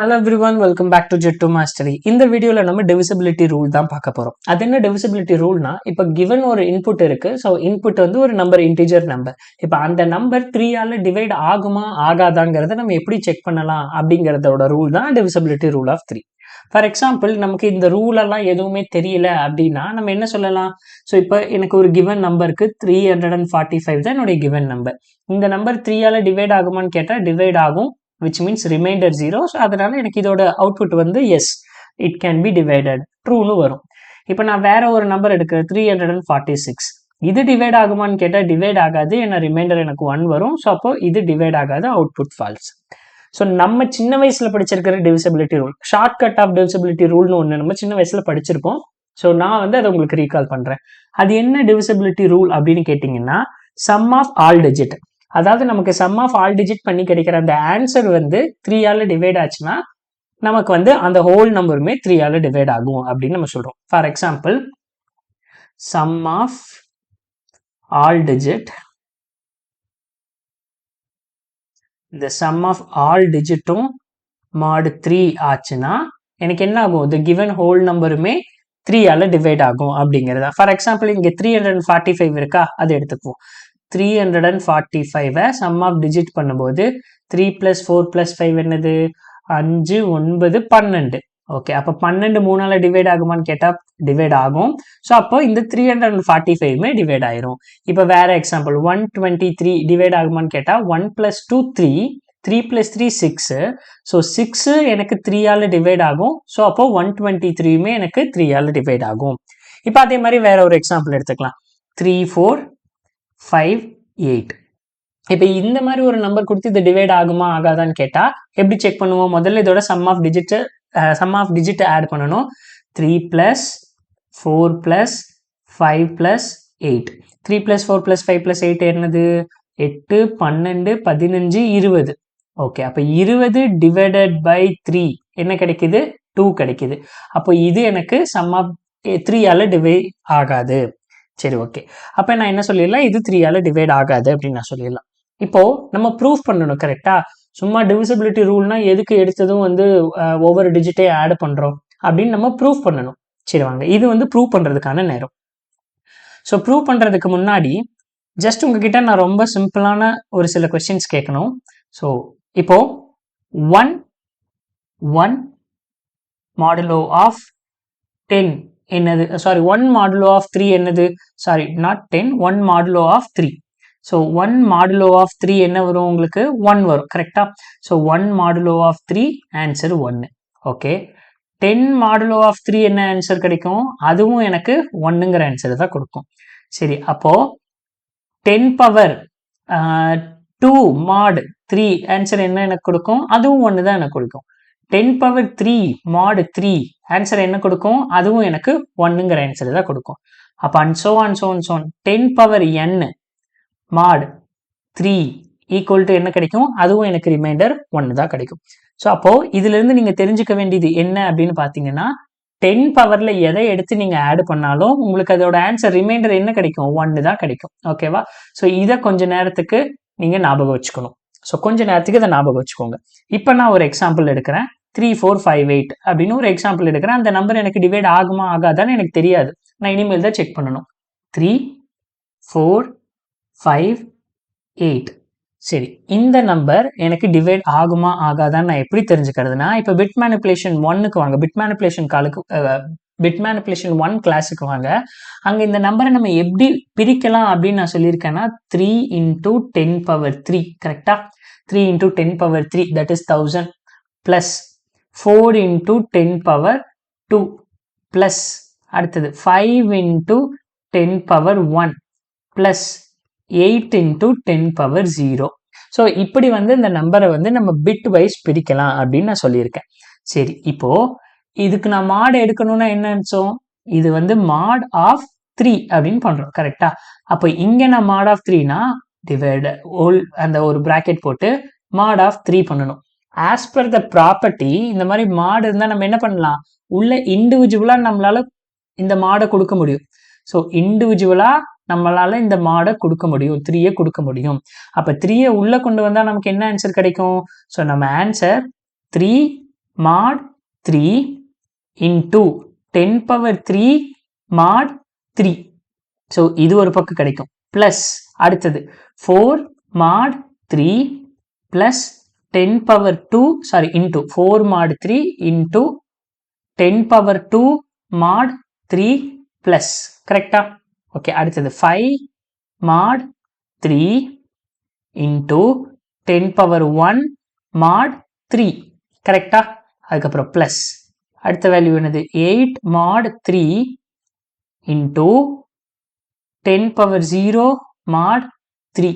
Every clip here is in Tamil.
Hello everyone, welcome back to Jet 2 Mastery. இந்த வீடியோல நம்ம divisibility rule தான் பார்க்க போறோம். அது என்ன divisibility ruleனா, இப்ப given ஒரு input இருக்கு. So input வந்து ஒரு number integer number. இப்ப அந்த number 3 ஆல divide ஆகுமா ஆகாதாங்கிறத நம்ம எப்படி செக் பண்ணலாம் அப்படிங்கறதோட ரூல் தான் divisibility rule of 3. For example நமக்கு இந்த ரூல் எல்லாம் எதுவுமே தெரியல அப்படின்னா நம்ம என்ன சொல்லலாம். ஸோ இப்போ எனக்கு ஒரு கிவன் நம்பருக்கு 345 தான் என்னுடைய கிவன் நம்பர். இந்த நம்பர் 3 ஆல டிவைட் ஆகுமான்னு கேட்டால் டிவைட் ஆகும், which means remainder 0. ஸோ அதனால எனக்கு இதோட அவுட்புட் வந்து yes, it can be divided, ட்ரூன்னு வரும். இப்போ நான் வேற ஒரு நம்பர் எடுக்கிறேன் 346. இது டிவைட் ஆகுமான்னு கேட்டால் டிவைட் ஆகாது, ஏன்னா ரிமைண்டர் எனக்கு 1 வரும். ஸோ அப்போ இது டிவைட் ஆகாது, அவுட்புட் ஃபால்ஸ். ஸோ நம்ம சின்ன வயசுல படிச்சிருக்கிற divisibility rule, shortcut of divisibility ரூல்னு ஒன்று நம்ம சின்ன வயசுல படிச்சிருப்போம். ஸோ நான் வந்து அதை உங்களுக்கு ரீகால் பண்றேன். அது என்ன டிவிசிபிலிட்டி ரூல் அப்படின்னு கேட்டிங்கன்னா, சம் ஆஃப் ஆல் டிஜிட். அதாவது நமக்கு சம் ஆஃப் ஆல் டிஜிட் பண்ணி கிடைக்கிற அந்த ஆன்சர் வந்து 3 ஆல டிவைட் ஆச்சுன்னா நமக்கு வந்து அந்த ஹோல் நம்பருமே 3 ஆல டிவைட் ஆகும் அப்படின்னு நம்ம சொல்றோம். For example, sum of all digit, இந்த சம் ஆஃப் ஆல் டிஜிட்டும் mod 3 ஆச்சுன்னா எனக்கு என்ன ஆகும், the given ஹோல் நம்பருமே 3 ஆல டிவைட் ஆகும் அப்படிங்கிறதா. ஃபார் எக்ஸாம்பிள் இங்கே 345 இருக்கா, அது எடுத்துக்குவோம். 345 சம் ஆஃப் டிஜிட் பண்ணும்போது 3 + 4 + 5 என்னது, 5 9 12. ஓகே, அப்போ 12 3ஆல டிவைட் ஆகுமான்னு கேட்டால் டிவைட் ஆகும். ஸோ அப்போ இந்த 345மே டிவைட் ஆயிரும். இப்போ வேற எக்ஸாம்பிள் 123 டிவைட் ஆகுமான்னு கேட்டால் 1 + 2 3, 3 + 3 6. ஸோ 6 எனக்கு 3 ஆல டிவைட் ஆகும். ஸோ அப்போ 123மே எனக்கு 3 ஆல டிவைட் ஆகும். இப்போ அதே மாதிரி வேற ஒரு எக்ஸாம்பிள் எடுத்துக்கலாம். 3 4 5 8. இப்போ இந்த மாதிரி ஒரு நம்பர் கொடுத்து இது டிவைட் ஆகுமா ஆகாதான்னு கேட்டா எப்படி செக் பண்ணுவோம், முதல்ல இதோட சம் ஆஃப் டிஜிட் ஆட் பண்ணணும். 3 + 4 + 5 + 8. 3 + 4 + 5 + 8 என்னது, 8 12 15 20. ஓகே, அப்போ 20 டிவைடட் பை 3 என்ன கிடைக்குது, 2 கிடைக்குது. அப்போ இது எனக்கு சம் ஆஃப் 3 ஆல டிவைட் ஆகாது. சரி, ஓகே. அப்போ நான் என்ன சொல்லிடலாம், இது 3 ஆல டிவைட் ஆகாது அப்படின்னு நான் சொல்லிடலாம். இப்போ நம்ம ப்ரூஃப் பண்ணணும், கரெக்டா. சும்மா டிவிசிபிலிட்டி ரூல்னா எதுக்கு எடுத்ததும் வந்து ஒவ்வொரு டிஜிட்டே ஆட் பண்றோம் அப்படின்னு நம்ம ப்ரூஃப் பண்ணணும். சரி வாங்க, இது வந்து ப்ரூவ் பண்றதுக்கான நேரம். ஸோ ப்ரூவ் பண்றதுக்கு முன்னாடி ஜஸ்ட் உங்ககிட்ட நான் ரொம்ப சிம்பிளான ஒரு சில கொஸ்டின்ஸ் கேட்கணும். ஸோ இப்போ 1 மாடுலோ ஆஃப் 10 என்னது, சாரி 1 மாடுலோ ஆஃப் 3 என்னது, sorry not 10, 1 modulo of 3. So 1 modulo of 3 என்ன வரும், உங்களுக்கு 1 வரும், கரெக்டா. So 1 modulo of 3 answer 1. Okay, 10 modulo of 3 என்ன ஆன்சர் கிடைக்கும், அதுவும் எனக்கு 1ங்கிற ஆன்சர் தான் கொடுக்கும். சரி, அப்போ 10 பவர் 2 mod 3 ஆன்சர் என்ன எனக்கு கொடுக்கும், அதுவும் 1 தான் எனக்கு கொடுக்கும். 10 பவர் 3 mod 3 ஆன்சர் என்ன கொடுக்கும், அதுவும் எனக்கு 1ங்கிற ஆன்சர் தான் கொடுக்கும். அப்போ and so on 10 power n mod 3 equal to என்ன கிடைக்கும், அதுவும் எனக்கு ரிமைண்டர் 1 தான் கிடைக்கும். ஸோ அப்போ இதுல இருந்து நீங்க தெரிஞ்சுக்க வேண்டியது என்ன அப்படின்னு பாத்தீங்கன்னா, 10 பவர்ல எதை எடுத்து நீங்க ஆட் பண்ணாலும் உங்களுக்கு அதோட ஆன்சர் ரிமைண்டர் என்ன கிடைக்கும், 1 தான் கிடைக்கும். ஓகேவா. ஸோ இதை கொஞ்ச நேரத்துக்கு நீங்க ஞாபகம் வச்சுக்கணும். ஸோ கொஞ்ச நேரத்துக்கு இதை ஞாபகம் வச்சுக்கோங்க. இப்போ நான் ஒரு எக்ஸாம்பிள் எடுக்கிறேன், 3 4 5 8 அப்படின்னு ஒரு எக்ஸாம்பிள் எடுக்கிறேன். அந்த நம்பர் எனக்கு டிவைட் ஆகுமா ஆகாதான்னு எனக்கு தெரியாது, நான் இனிமேல் தான் செக் பண்ணணும். 3 4 5 8. சரி, இந்த நம்பர் எனக்கு டிவைட் ஆகுமா ஆகாதான்னு நான் எப்படி தெரிஞ்சுக்கிறதுனா, இப்போ பிட் மேனிபுலேஷன் 1க்கு வாங்க, பிட் மேனிபுலேஷன் 1 கிளாஸுக்கு வாங்க. அங்க இந்த நம்பரை நம்ம எப்படி பிரிக்கலாம் அப்படின்னு நான் சொல்லியிருக்கேன்னா, 3 × 10 பவர் 3, கரெக்டா. 3 × 10 power 3 that is 1000 plus 4 × 10 power 2 plus அடுத்தது 5 × 10 பவர் 1 பிளஸ் 8 × 10 பவர் 0. ஸோ இப்படி வந்து இந்த நம்பரை வந்து நம்ம பிட் வைஸ் பிரிக்கலாம் அப்படின்னு நான் சொல்லியிருக்கேன். சரி, இப்போ இதுக்கு நான் மாட் எடுக்கணும்னா என்ன நினைச்சோம், இது வந்து மாட் ஆஃப் 3 அப்படின்னு பண்றோம், கரெக்டா. அப்போ இங்க நான் மாட் ஆஃப் 3னா டிவைட் அந்த ஒரு பிராக்கெட் போட்டு மாட் ஆஃப் 3 பண்ணணும். ஆஸ் பர் த ப்ராப்பர்ட்டி இந்த மாதிரி மாடு இருந்தால் நம்ம என்ன பண்ணலாம், உள்ள இண்டிவிஜுவலா நம்மளால இந்த மாடை கொடுக்க முடியும். ஸோ இண்டிவிஜுவலா நம்மளால இந்த மாடை கொடுக்க முடியும், 3 கொடுக்க முடியும். அப்ப 3 உள்ள கொண்டு வந்தா நமக்கு என்ன ஆன்சர் கிடைக்கும், ஸோ நம்ம answer 3 mod 3 into 10 power 3 mod 3. So இது ஒரு பக்கம் கிடைக்கும். ப்ளஸ் அடுத்தது 4 mod 3 plus 10 power 2 sorry into 4 mod 3 into 10 power 2 mod 3 plus. கரெக்டா? ஓகே. அடுத்தது 5 mod 3 இன்டூ 10 power 1 mod 3. கரெக்டா? அதுக்கப்புறம் ப்ளஸ். அடுத்த வேல்யூ என்னது? 8 mod 3 into 10 power 0 mod 3.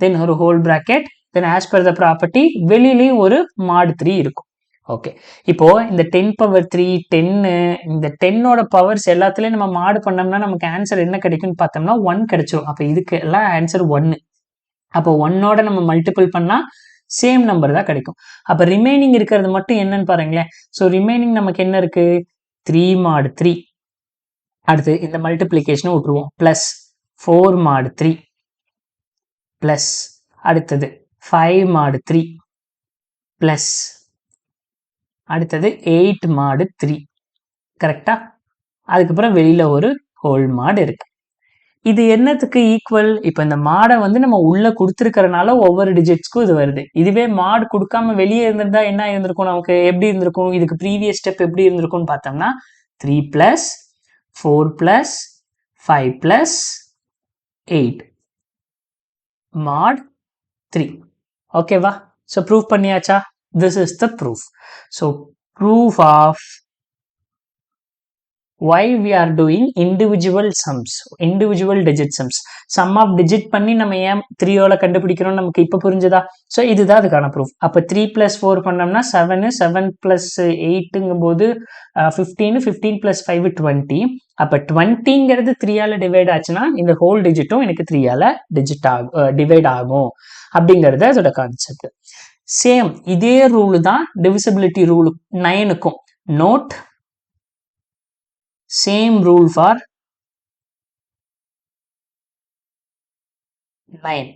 Then ஒரு whole bracket. Then as per the property வெளியிலையும் ஒரு mod 3 இருக்கும். ஓகே. இப்போ இந்த 10 power 3 10 இந்த 10ஓட பவர்ஸ் எல்லாத்துலயும் நம்ம மாடு பண்ணோம்னா நமக்கு ஆன்சர் என்ன கிடைக்கும்னு பார்த்தோம்னா 1 கிடைச்சிரும். அப்போ இதுக்கு எல்லாம் ஆன்சர் 1. அப்போ 1ஓட நம்ம மல்டிபிள் பண்ணா சேம் நம்பர் தான் கிடைக்கும். அப்போ ரிமைனிங் இருக்கிறது மட்டும் என்னன்னு பாருங்களேன். ஸோ ரிமைனிங் நமக்கு என்ன இருக்கு? 3 mod 3. அடுத்து இந்த மல்டிப்ளிகேஷனை விட்டுருவோம். ப்ளஸ் 4 mod 3 ப்ளஸ் அடுத்தது 5 mod 3 ப்ளஸ் அடுத்தது 8 mod 3. கரெக்டா? அதுக்கப்புறம் வெளியில ஒரு ஹோல் மாடு இருக்கு. இது என்னத்துக்கு ஈக்குவல்? இப்போ இந்த மாடை வந்து நம்ம உள்ள கொடுத்துருக்கறனால ஒவ்வொரு டிஜிட்ஸ்க்கும் இது வருது. இதுவே மாடு கொடுக்காம வெளியே இருந்திருந்தா என்ன இருந்திருக்கும்? நமக்கு எப்படி இருந்திருக்கும்? இதுக்கு ப்ரீவியஸ் ஸ்டெப் எப்படி இருந்திருக்கும்னு பார்த்தோம்னா 3 + 4 + 5 + 8 mod 3. ஓகேவா? ஸோ ப்ரூவ் பண்ணியாச்சா? This is the proof. So proof of why we are doing individual sums, individual digit sums. Sum of digit பண்ணி நம்ம ஏன் 3ஓட கண்டுபிடிக்கிறோம் நமக்கு இப்போ புரிஞ்சுதா? ஸோ இதுதான் அதுக்கான ப்ரூஃப். அப்போ 3 + 4 பண்ணோம்னா 7 7 + 8ங்கும் போது 15 15 + 5 20. அப்போ 20ங்கிறது 3ஆல டிவைட் ஆச்சுன்னா இந்த ஹோல் டிஜிட்டும் எனக்கு 3ஆல டிவைட் ஆகும் அப்படிங்கிறது அதோட கான்செப்ட். சேம் இதே ரூல் தான் டிவிசிபிலிட்டி ரூல் 9க்கும். Note same rule for 9.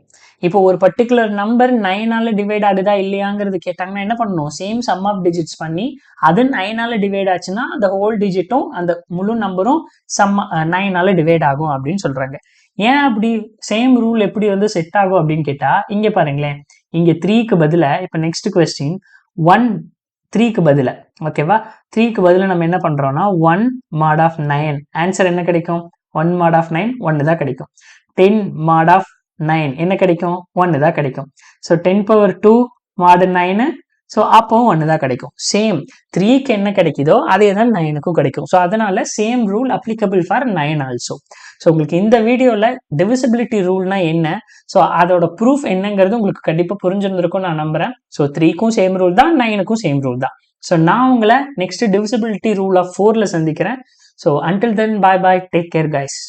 இப்போ ஒரு பர்டிகுலர் நம்பர் 9ஆல டிவைட் ஆகுதா இல்லையாங்கிறது கேட்டாங்கன்னா என்ன பண்ணணும்? சேம் சம் ஆஃப் டிஜிட்ஸ் பண்ணி அது 9ஆல டிவைட் ஆச்சுன்னா அந்த ஹோல் டிஜிட்டும் அந்த முழு நம்பரும் 9ஆல டிவைட் ஆகும் அப்படின்னு சொல்றாங்க. ஏன் அப்படி சேம் ரூல் எப்படி வந்து செட் ஆகும் அப்படின்னு கேட்டா இங்க பாருங்களேன். இங்க 3க்கு பதில இப்போ நெக்ஸ்ட் கொஸ்டின் 1 3க்கு பதில ஓகேவா? 3க்கு பதில நம்ம என்ன பண்றோம்னா 1 mod of 9. ஆன்சர் என்ன கிடைக்கும்? 1 mod of 9 1 தான் கிடைக்கும். 10 mod of 9 என்ன கிடைக்கும்? 1 தான் கிடைக்கும். So 10 power 2 mod 9. ஸோ அப்பவும் 1 தான் கிடைக்கும். சேம் 3க்கு என்ன கிடைக்குதோ அதே தான் 9க்கும் கிடைக்கும். ஸோ அதனால same rule applicable for 9 also. So உங்களுக்கு இந்த வீடியோவில் டிவிசிபிலிட்டி ரூல்னா என்ன, ஸோ அதோட ப்ரூஃப் என்னங்கிறது உங்களுக்கு கண்டிப்பாக புரிஞ்சிருந்திருக்கும் நான் நம்புறேன். ஸோ 3க்கும் சேம் ரூல் தான், 9க்கும் சேம் ரூல் தான். ஸோ நான் உங்களை நெக்ஸ்ட் டிவிசிபிலிட்டி ரூல் ஆஃப் 4ல சந்திக்கிறேன். ஸோ அன்டில் தென் பாய் பாய், டேக் கேர் கைஸ்.